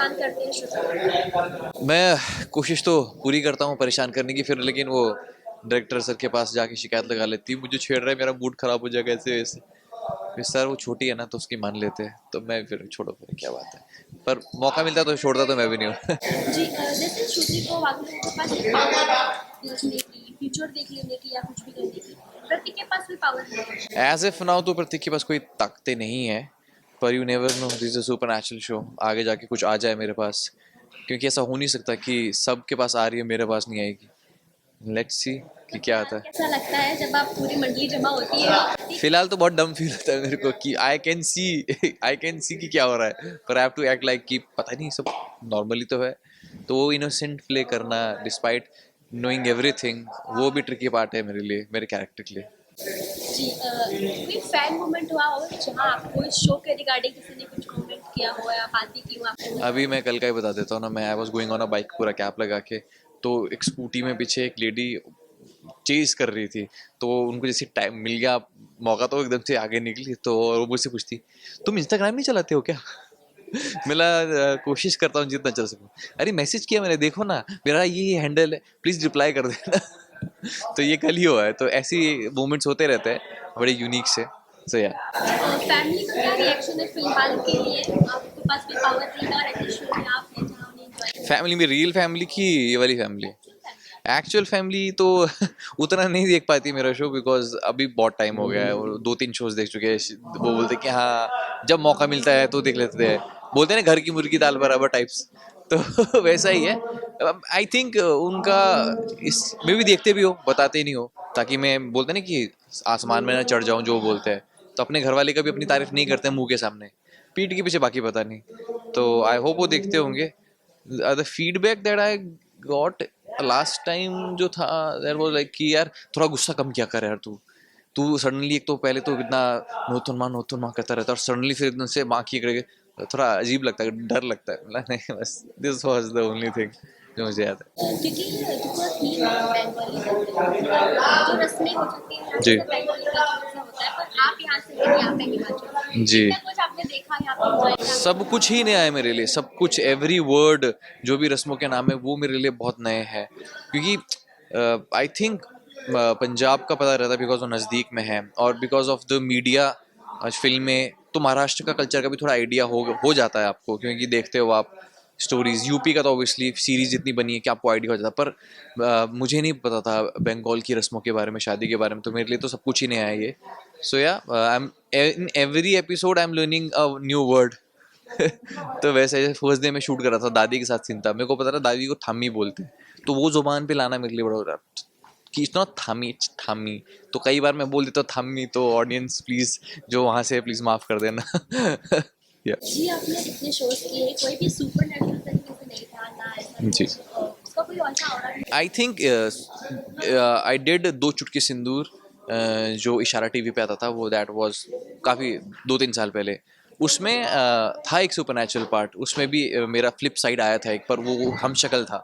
परेशान करते हैं शूटिंग? मैं कोशिश तो पूरी करता हूँ परेशान करने की, फिर लेकिन वो डायरेक्टर सर के पास जाके शिकायत लगा लेती है, मुझे छेड़ रहा है, मेरा मूड खराब हो जाएगा ऐसे वैसे। फिर सर वो छोटी है ना तो उसकी मान लेते हैं, तो मैं फिर छोड़ो फिर क्या बात है, पर मौका मिलता तो छोड़ता तो मैं भी नहीं हूँ। जी, जैसे श्रुति को बाकी लोगों के पास एक पावर है देखने की, फ्यूचर देख लेने की या कुछ भी करने की, प्रतीक के पास भी पावर है। एज इफ नाउ तो प्रतीक के पास कोई ताकतें नहीं है, पर you never know, this is super natural show, आगे जाके कुछ आ जाए मेरे पास, क्योंकि ऐसा हो नहीं सकता कि सबके पास आ रही है मेरे पास नहीं आएगी। लेट्स सी कि क्या आता है। कैसा लगता है जब आप पूरी मंडली जमा होती है? फिलहाल तो बहुत डम फील होता है मेरे को कि आई कैन सी कि क्या हो रहा है, पर I have to act like कि पता नहीं सब नॉर्मली तो है। तो वो इनोसेंट प्ले करना डिस्पाइट नोइंग एवरीथिंग, वो भी ट्रिकी पार्ट है मेरे लिए, मेरे कैरेक्टर के लिए। जी, कोई फैन मोमेंट हुआ हो जहाँ आपको इस शो के रिगार्डिंग किसी ने कुछ कमेंट किया हो या बातें की हो आपको? अभी मैं कल का ही बता देता हूँ ना, मैं I was going on a bike पूरा कैप लगा के, तो एक स्कूटी में पीछे एक लेडी चेज कर रही थी, तो उनको जैसे टाइम मिल गया मौका तो एकदम से आगे निकली, तो वो मुझसे पूछती तुम इंस्टाग्राम नहीं चलाते हो क्या? मेरा कोशिश करता हूँ जितना चल सकूँ। अरे मैसेज किया मैंने, देखो ना मेरा ये हैंडल है, प्लीज रिप्लाई कर देना। तो ये कल ही हुआ है, तो ऐसी मोमेंट्स होते रहते हैं बड़े यूनिक से। सो या फैमिली का क्या रिएक्शन है फिलहाल के लिए? आपके पास भी पावर नहीं और ऐसे शो में आप हैं जहाँ उन्हें एंजॉय फैमिली में रियल फैमिली की ये वाली फैमिली, एक्चुअल फैमिली तो उतना नहीं देख पाती मेरा शो, बिकॉज अभी बहुत टाइम हो गया है और 2-3 शोज देख चुके हैं। वो बोलते हैं कि हाँ जब मौका मिलता है तो देख लेते हैं, बोलते हैं ना घर की मुर्गी दाल बराबर टाइप्स। तो वैसा ही है। आई थिंक उनका इस में भी देखते भी हो, बताते नहीं हो, ताकि मैं बोलते ना कि आसमान में ना चढ़ जाऊं जो वो बोलते हैं, तो अपने घर वाले कभी अपनी तारीफ नहीं करते मुंह के सामने, पीठ के पीछे बाकी पता नहीं। तो आई होप वो देखते होंगे। The feedback that I got last time जो था, दैट वाज लाइक कि यार थोड़ा गुस्सा कम किया कर यार, तू तू सडनली, एक तो पहले तो कितना नोतुन माँ करता रहता, और सडनली फिर एकदम से माँ किए करके थोड़ा अजीब लगता है, डर लगता है। बोला, नहीं बस this was the only thing जो मुझे याद क्योंकि जो थीम है बंगाली जो रस्में हो सकती हैं यहाँ है। जी जैसे बंगाली का जैसा होता है, पर आप यहाँ से हैं, यहाँ पे हिमाचल जी, कितना कुछ आपने देखा यहाँ पे एंजॉय किया? सब कुछ ही नया है मेरे लिए, सब कुछ, एवरी वर्ड जो भी रस्मों के नाम है वो मेरे लिए बहुत नए हैं, क्योंकि आई थिंक पंजाब का पता रहता है बिकॉज वो नज़दीक में है, और बिकॉज ऑफ द मीडिया फिल्में, तो महाराष्ट्र का कल्चर का भी थोड़ा आइडिया हो जाता है आपको, क्योंकि देखते हो आप स्टोरीज। यूपी का तो ऑब्वियसली सीरीज इतनी बनी है कि आपको आइडिया हो जाता है, पर मुझे नहीं पता था बंगाल की रस्मों के बारे में, शादी के बारे में, तो मेरे लिए तो सब कुछ ही नया है ये। सो या I am in every episode I am learning a new word. तो वैसे फर्स्ट डे में शूट कर रहा था, दादी के साथ सीन था, मेरे को पता था दादी को थामी बोलते हैं, तो वो जुबान पे लाना मेरे लिए बड़ा हो रहा कि इट्स नॉट थामी, इट्स थामी। तो कई बार मैं बोल देता हूँ थामी, तो ऑडियंस प्लीज जो वहां से प्लीज माफ कर देना। या जी, आपने कितने शोज किए, कोई भी सुपर नेचुरल तरीके से नहीं था ना ऐसा जी, कुछ, उसका कोई ऐसा और नहीं? आई थिंक आई डिड दो चुटकी सिंदूर, जो इशारा टीवी पे आता था, वो दैट वाज काफ़ी 2-3 साल पहले। उसमें था एक सुपर पार्ट, उसमें भी मेरा फ्लिप साइड आया था एक, पर वो हम शक्ल था,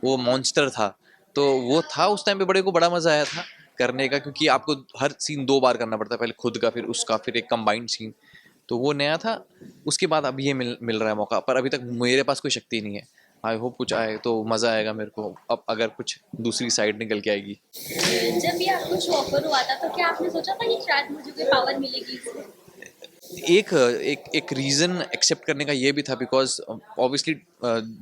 वो मॉन्स्टर था। तो वो था उस टाइम पे, बड़े को बड़ा मज़ा आया था करने का, क्योंकि आपको हर सीन 2 बार करना पड़ता है, पहले खुद का फिर उसका फिर एक कंबाइंड सीन, तो वो नया था। उसके बाद अब ये मिल रहा है मौका, पर अभी तक मेरे पास कोई शक्ति नहीं है। आई होप कुछ आए तो मज़ा आएगा मेरे को, अब अगर कुछ दूसरी साइड निकल के आएगी। जब भी आपको शो ऑफर हुआ था तो क्या आपने सोचा था कि शायद मुझे कोई पावर मिलेगी इससे? एक एक एक रीज़न एक्सेप्ट करने का ये भी था, बिकॉज ऑब्वियसली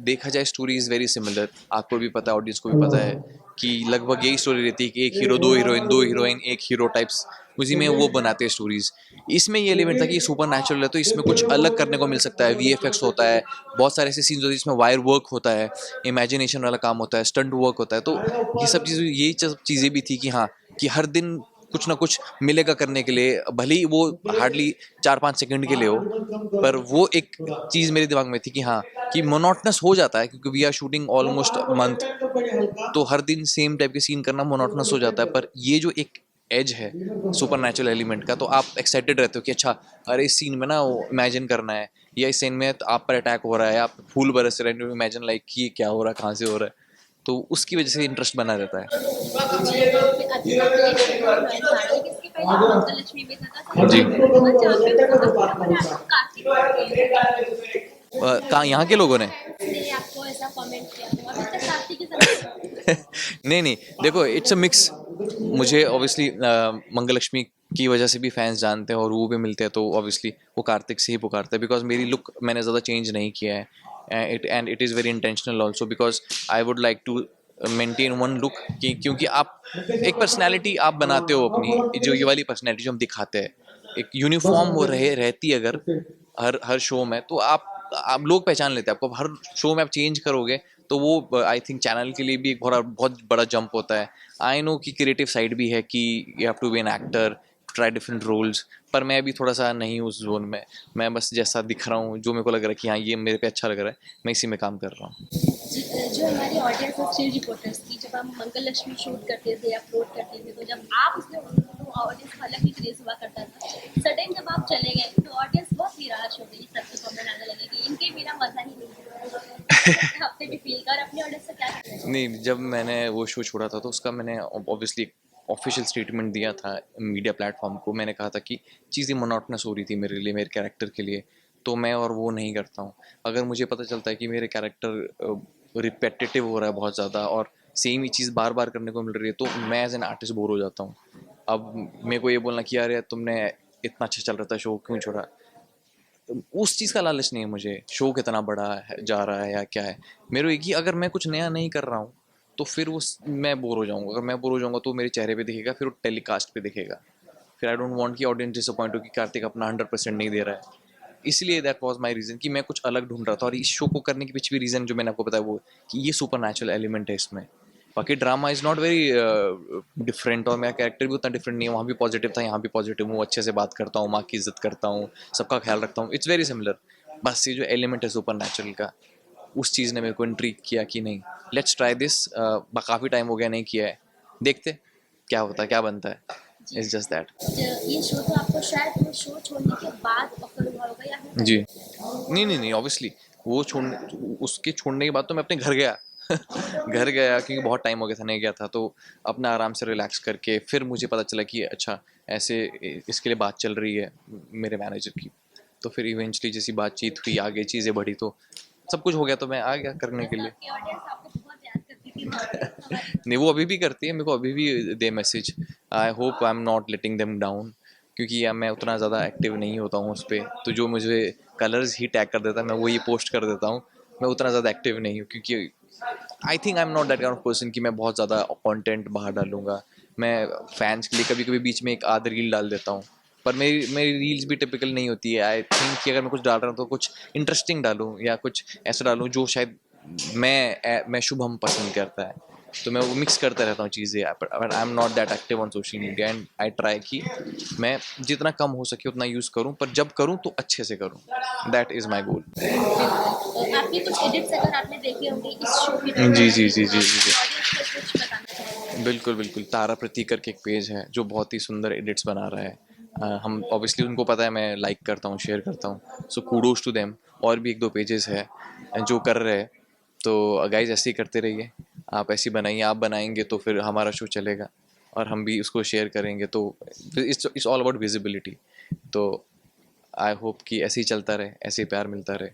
देखा जाए स्टोरी इज़ वेरी सिमिलर, आपको भी पता है, ऑडियंस को भी पता है कि लगभग यही स्टोरी रहती है कि एक हीरो, 2 हीरोइन, 2 हीरोइन, एक हीरो टाइप्स, उसी में वो बनाते हैं स्टोरीज। इसमें ये एलिमेंट था कि सुपर नेचुरल है, तो इसमें कुछ अलग करने को मिल सकता है, वीएफएक्स होता है, बहुत सारे ऐसे सीन्स होते हैं जिसमें वायर वर्क होता है, इमेजिनेशन वाला काम होता है, स्टंट वर्क होता है, तो ये सब चीज़ें भी थी कि हाँ, कि हर दिन कुछ ना कुछ मिलेगा करने के लिए, भले ही वो हार्डली 4-5 सेकंड के लिए हो, पर वो एक चीज़ मेरे दिमाग में थी कि हाँ, कि मोनोटनस हो जाता है, क्योंकि we are shooting almost month, तो हर दिन सेम टाइप के सीन करना मोनोटनस हो जाता है, पर ये जो एक एज है सुपर नेचुरल एलिमेंट का, तो आप एक्साइटेड रहते हो कि अच्छा, अरे इस सीन में ना वो इमेजिन करना है, या इस सीन में तो आप पर अटैक हो रहा है, आप फूल बरस रहे हैं, इमेजिन लाइक कि क्या हो रहा है, कहाँ से हो रहा है, तो उसकी वजह से इंटरेस्ट बना रहता है। जी, अभी आपने शो ज्वाइन करा, लेकिन इसके पहले आप मंगललक्ष्मी में था जी जहाँ पे कार्तिक कहाँ यहाँ के लोगों ने? ने आपको ऐसा कमेंट किया हो अभी तक कार्तिक की तरफ? नहीं नहीं, देखो इट्स अ मिक्स। मुझे ऑब्वियसली मंगलक्ष्मी की वजह से भी फैंस जानते हैं और वो भी मिलते हैं, तो ऑब्वियसली वो कार्तिक से ही पुकारते हैं बिकॉज मेरी लुक मैंने ज़्यादा चेंज नहीं किया है। It is very intentional also because I would like to maintain one look, क्योंकि आप एक पर्सनैलिटी आप बनाते हो अपनी, जो ये वाली पर्सनैलिटी जो हम दिखाते हैं, एक यूनिफॉर्म वो रहती अगर हर हर शो में, तो आप लोग पहचान लेते हैं आपको। हर शो में आप चेंज करोगे तो वो आई थिंक चैनल के लिए भी एक बहुत बड़ा जंप होता है। आई नो कि क्रिएटिव साइड भी है कि you have to be an actor, try different roles, पर मैं अभी थोड़ा सा नहीं हूँ उस जोन में। मैं बस जैसा दिख रहा हूँ, जो मेरे को लग रहा है कि हाँ ये मेरे पे अच्छा लग रहा है, मैं इसी में काम कर रहा हूँ। जो हमारी ऑडियंस है स्टिल रिपोर्टर्स की, जब हम मंगल लक्ष्मी शूट करते थे अपलोड करते थे, तो जब आप उसमें तो ऑडियंस का अलग ही क्रेज हुआ करता था। सडन जब आप चले गए तो ऑडियंस बहुत निराश हो गई, सबके कमेंट आने लगे कि इनके बिना मजा ही नहीं। आपने भी फील कर अपनी ऑडियंस से क्या कहना है? नहीं, जब मैंने वो शो छोड़ा था तो उसका मैंने ऑब्वियसली ऑफिशियल स्टेटमेंट दिया था मीडिया प्लेटफॉर्म को। मैंने कहा था कि चीज़ें मोनोटोनस हो रही थी मेरे लिए, मेरे कैरेक्टर के लिए, तो मैं और वो नहीं करता हूँ। अगर मुझे पता चलता है कि मेरे कैरेक्टर रिपेटिटिव हो रहा है बहुत ज़्यादा और सेम ही चीज़ बार बार करने को मिल रही है, तो मैं एज एन आर्टिस्ट बोर हो जाता हूँ। अब मेरे को ये बोलना कि यार तुमने इतना अच्छा चल रहा था शो, क्यों छोड़ा? उस चीज़ का लालच नहीं है मुझे, शो कितना बड़ा है जा रहा है या क्या है। मेरे को एक ही, अगर मैं कुछ नया नहीं कर रहा हूँ तो फिर मैं बोर हो जाऊँगा। अगर मैं बोर हो जाऊँगा तो मेरे चेहरे पे दिखेगा, फिर वो टेलीकास्ट पे दिखेगा। फिर आई डोंट वांट कि ऑडियंस डिसअपॉइंट हो कि कार्तिक अपना 100% नहीं दे रहा है। इसलिए दैट वाज माय रीज़न कि मैं कुछ अलग ढूंढ रहा था, और इस शो को करने के पीछे भी रीज़न जो मैंने आपको बताया वो कि ये सुपर नेचुरल एलिमेंट है इसमें। बाकी drama is not very different, और मेरा कैरेक्टर भी उतना डिफरेंट नहीं है। वहाँ भी पॉजिटिव था, यहाँ भी पॉजिटिव हूँ, अच्छे से बात करता हूँ, माँ की इज्जत करता हूँ, सबका ख्याल रखता हूँ। It's very similar. बस ये जो एलिमेंट है सुपर नेचुरल का, उस चीज़ ने मेरे को इंट्रीग किया कि नहीं, लेट्स ट्राई दिस। काफ़ी टाइम हो गया नहीं किया है, देखते क्या होता है, क्या बनता है। जी। It's just that. ये शो तो आपको शायद वो शो छोड़ने के बाद ऑफर हुआ होगा या फिर जी। पहले? नहीं नहीं नहीं, ऑब्वियसली वो उसके छोड़ने के बाद तो मैं अपने घर गया। घर गया क्योंकि बहुत टाइम हो गया था नहीं गया था, तो अपना आराम से रिलैक्स करके फिर मुझे पता चला कि अच्छा ऐसे इसके लिए बात चल रही है मेरे मैनेजर की। तो फिर इवेंचुअली जैसी बातचीत हुई, आगे चीज़ें बढ़ी, तो सब कुछ हो गया, तो मैं आ गया करने के लिए। आपकी ऑडियंस आपको बहुत याद करती थी हमारी। नहीं, वो अभी भी करती है, मेरे को अभी भी दे message. I hope I am not letting them down, क्योंकि यार मैं उतना ज़्यादा एक्टिव नहीं होता हूँ उस पर। तो जो मुझे कलर्स ही टैग कर देता है मैं वही पोस्ट कर देता हूँ। मैं उतना ज़्यादा एक्टिव नहीं हूँ, क्योंकि I think I am not that kind of person कि मैं बहुत ज़्यादा कंटेंट बाहर डालूंगा। मैं फैंस के लिए कभी कभी बीच में एक आध रील डाल देता हूँ, पर मेरी मेरी रील्स भी टिपिकल नहीं होती है। आई थिंक कि अगर मैं कुछ डाल रहा हूँ तो कुछ इंटरेस्टिंग डालूँ या कुछ ऐसा डालूँ जो शायद मैं शुभम पसंद करता है। तो मैं वो मिक्स करता रहता हूँ चीज़ें, but I am not that active on social media, and I try कि मैं जितना कम हो सके उतना यूज़ करूँ, पर जब करूँ तो अच्छे से करूँ। दैट इज़ माई गोल। आपके कुछ एडिट्स अगर आपने देखे होंगे इस शो की तरफ, जी जी जी जी जी जी। ऑडियंस को कुछ बताना चाहेंगे? बिल्कुल बिल्कुल, तारा प्रतीक करके एक पेज है जो बहुत ही सुंदर एडिट्स बना रहा है। हम ऑब्वियसली उनको पता है मैं लाइक करता हूँ, शेयर करता हूँ, सो कूडोज टू देम। और भी एक दो पेजेस है जो कर रहे हैं, तो गाइज ऐसे ही करते रहिए। आप ऐसी बनाइए, आप बनाएंगे तो फिर हमारा शो चलेगा और हम भी उसको शेयर करेंगे, तो इट्स ऑल अबाउट विजिबिलिटी। तो आई होप कि ऐसे ही चलता रहे, ऐसे ही प्यार मिलता रहे।